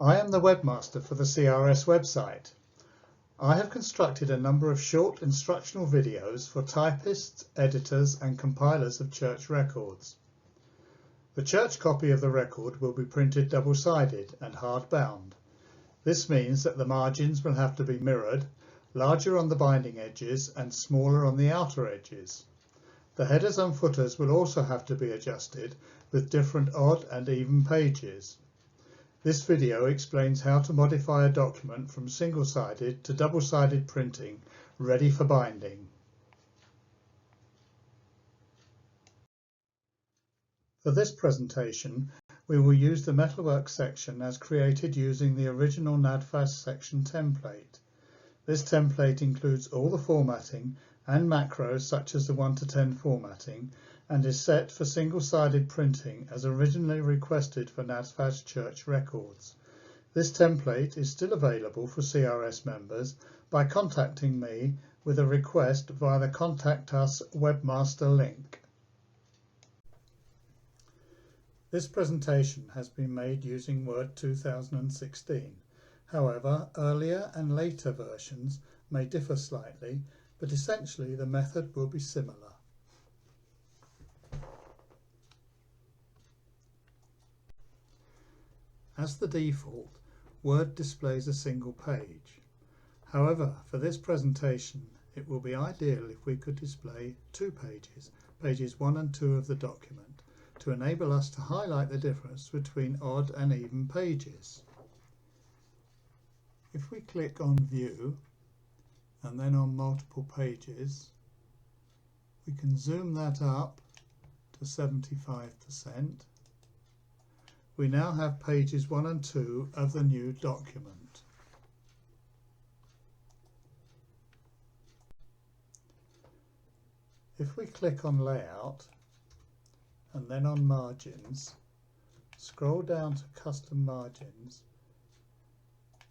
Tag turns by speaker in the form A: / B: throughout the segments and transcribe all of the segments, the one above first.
A: I am the webmaster for the CRS website. I have constructed a number of short instructional videos for typists, editors and compilers of church records. The church copy of the record will be printed double-sided and hardbound. This means that the margins will have to be mirrored, larger on the binding edges and smaller on the outer edges. The headers and footers will also have to be adjusted with different odd and even pages. This video explains how to modify a document from single-sided to double-sided printing ready for binding. For this presentation, we will use the metalwork section as created using the original NADFAS section template. This template includes all the formatting and macros such as the 1 to 10 formatting and is set for single-sided printing as originally requested for CRS Church Records. This template is still available for CRS members by contacting me with a request via the Contact Us webmaster link. This presentation has been made using Word 2016. However, earlier and later versions may differ slightly, but essentially the method will be similar. As the default, Word displays a single page. However, for this presentation, it will be ideal if we could display 2 pages, pages 1 and 2 of the document, to enable us to highlight the difference between odd and even pages. If we click on View and then on Multiple Pages, we can zoom that up to 75%. We now have pages 1 and 2 of the new document. If we click on Layout and then on Margins, scroll down to Custom Margins,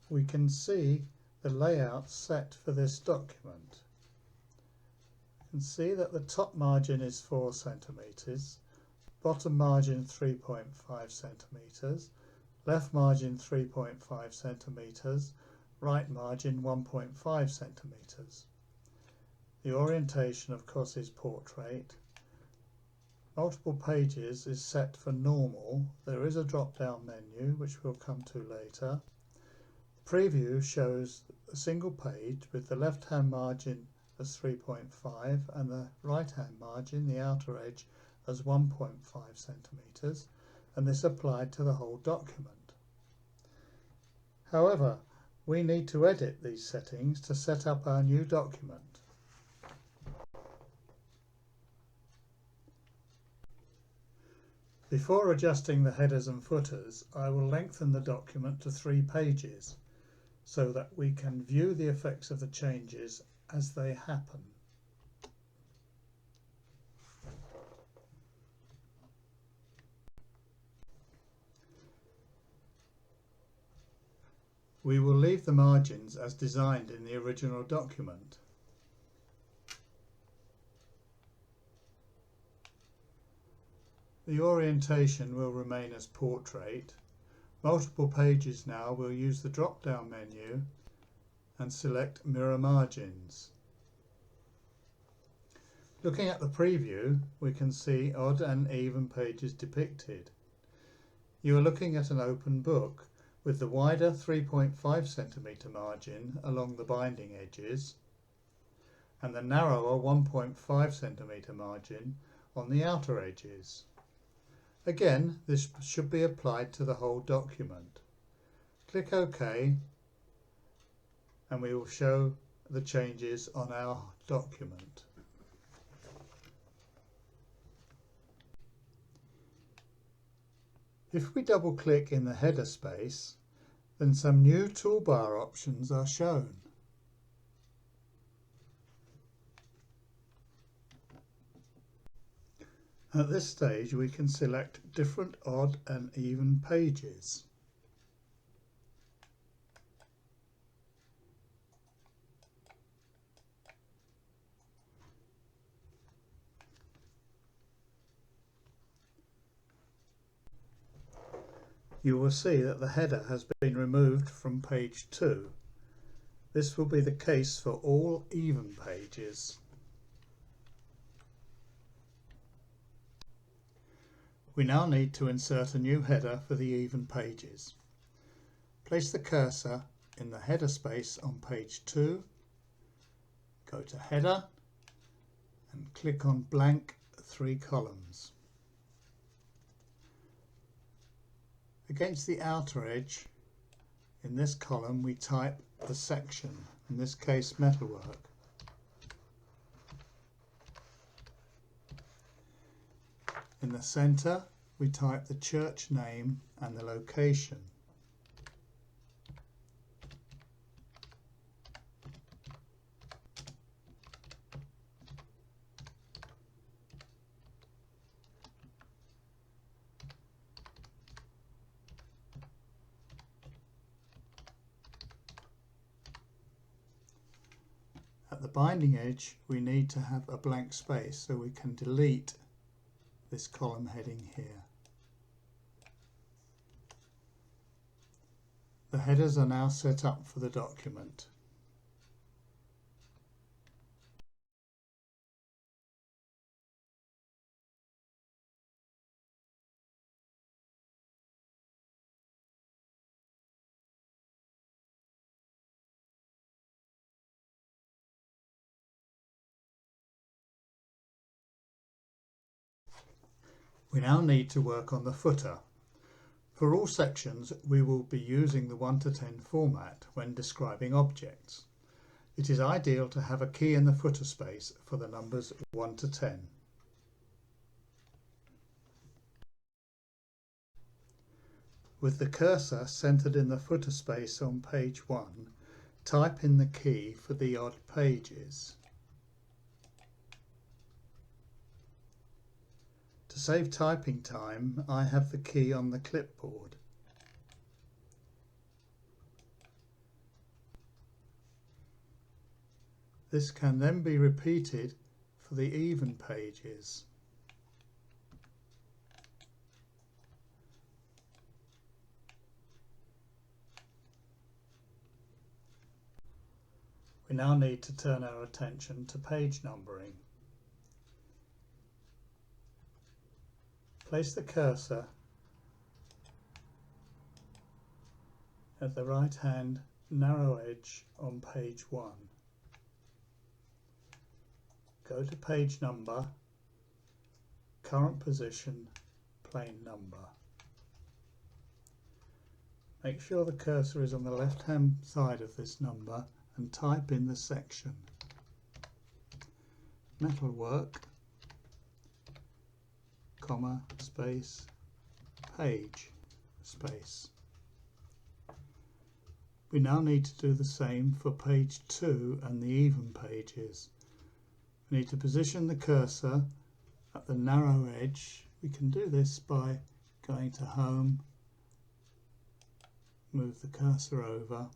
A: we can see the layout set for this document. You can see that the top margin is 4 centimeters, bottom margin 3.5 centimeters, left margin 3.5 centimeters, right margin 1.5 centimeters. The orientation, of course, is portrait. Multiple pages is set for normal. There is a drop-down menu which we'll come to later. Preview shows a single page with the left-hand margin as 3.5 and the right-hand margin, the outer edge, as 1.5 centimeters, and this applied to the whole document. However, we need to edit these settings to set up our new document. Before adjusting the headers and footers, I will lengthen the document to 3 pages so that we can view the effects of the changes as they happen. We will leave the margins as designed in the original document. The orientation will remain as portrait. Multiple pages now will use the drop-down menu and select Mirror Margins. Looking at the preview, we can see odd and even pages depicted. You are looking at an open book with the wider 3.5 centimeter margin along the binding edges and the narrower 1.5 centimeter margin on the outer edges. Again, this should be applied to the whole document. Click OK and we will show the changes on our document. If we double click in the header space, then some new toolbar options are shown. At this stage we can select different odd and even pages. you will see that the header has been removed from page 2. This will be the case for all even pages. We now need to insert a new header for the even pages. Place the cursor in the header space on page 2, go to Header and click on Blank 3 columns. Against the outer edge in this column we type the section, in this case Metalwork. In the centre we type the church name and the location. At the binding edge we need to have a blank space so we can delete this column heading here. The headers are now set up for the document. We now need to work on the footer. For all sections we will be using the 1 to 10 format when describing objects. It is ideal to have a key in the footer space for the numbers 1 to 10. With the cursor centered in the footer space on page 1, type in the key for the odd pages. To save typing time, I have the key on the clipboard. This can then be repeated for the even pages. We now need to turn our attention to page numbering. Place the cursor at the right hand narrow edge on page 1. Go to page number, current position, plain number. Make sure the cursor is on the left hand side of this number and type in the section. Metalwork, comma, space, page, space. We now need to do the same for page 2 and the even pages. We need to position the cursor at the narrow edge. We can do this by going to Home, move the cursor over,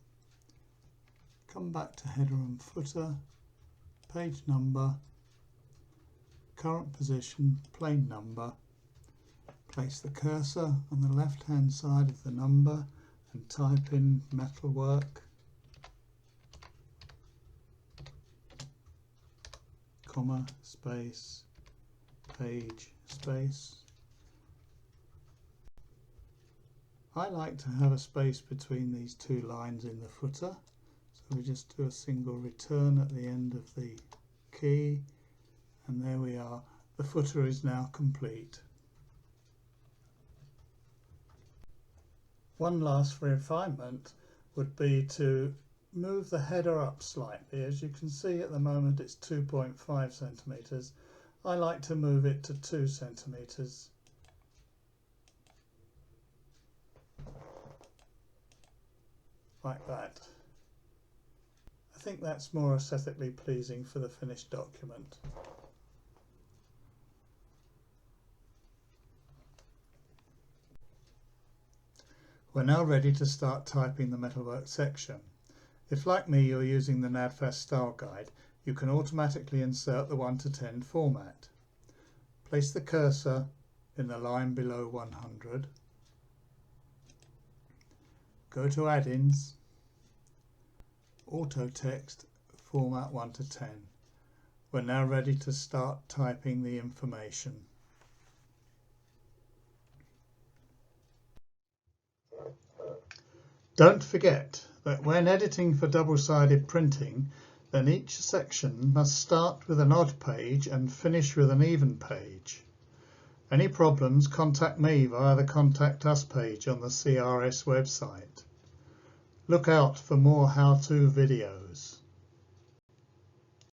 A: come back to Header and Footer, page number, current position, plain number. Place the cursor on the left hand side of the number and type in Metalwork, comma, space, page, space. I like to have a space between these two lines in the footer, so we just do a single return at the end of the key, and there we are. The footer is now complete. One last refinement would be to move the header up slightly. As you can see at the moment it's 2.5 centimeters. I like to move it to 2 centimeters. Like that. I think that's more aesthetically pleasing for the finished document. We're now ready to start typing the Metalwork section. If, like me, you're using the NADFAS style guide, you can automatically insert the 1 to 10 format. Place the cursor in the line below 100. Go to Add-ins, Auto Text, Format 1 to 10. We're now ready to start typing the information. Don't forget that when editing for double-sided printing, then each section must start with an odd page and finish with an even page. Any problems, contact me via the Contact Us page on the CRS website. Look out for more how-to videos.